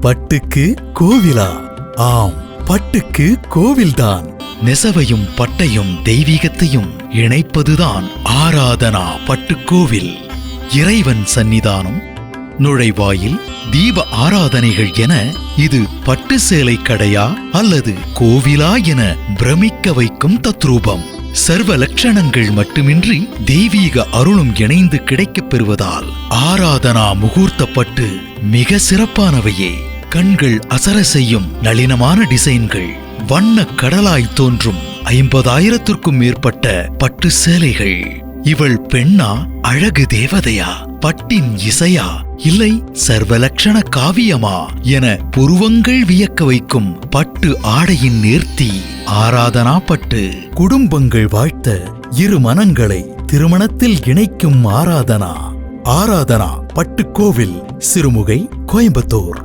பட்டுக்கு கோவிலா? ஆம், பட்டுக்கு கோவில்தான். நெசவையும் பட்டையும் தெய்வீகத்தையும் இணைப்பதுதான் ஆராதனா பட்டுக்கோவில். இறைவன் சன்னிதானம், நுழைவாயில், தீப ஆராதனைகள் என இது பட்டு சேலை கடையா அல்லது கோவிலா என பிரமிக்க வைக்கும் தத்ரூபம். சர்வ லட்சணங்கள் மட்டுமின்றி தெய்வீக அருளும் இணைந்து கிடைக்கப் பெறுவதால் ஆராதனா முகூர்த்த பட்டு மிக சிறப்பானவையே. கண்கள் அசர செய்யும் நளினமான டிசைன்கள், வண்ண கடலாய் தோன்றும் 50,000த்திற்கும் மேற்பட்ட பட்டு சேலைகள். இவள் பெண்ணா, அழகு தேவதையா, பட்டின் இசையா, இல்லை சர்வலட்சண காவியமா என புருவங்கள் வியக்க வைக்கும் பட்டு ஆடையின் நேர்த்தி ஆராதனா பட்டு. குடும்பங்கள் வாழ்த்த இரு மனங்களை திருமணத்தில் இணைக்கும் ஆராதனா. ஆராதனா பட்டுக்கோவில், சிறுமுகை, கோயம்புத்தூர்.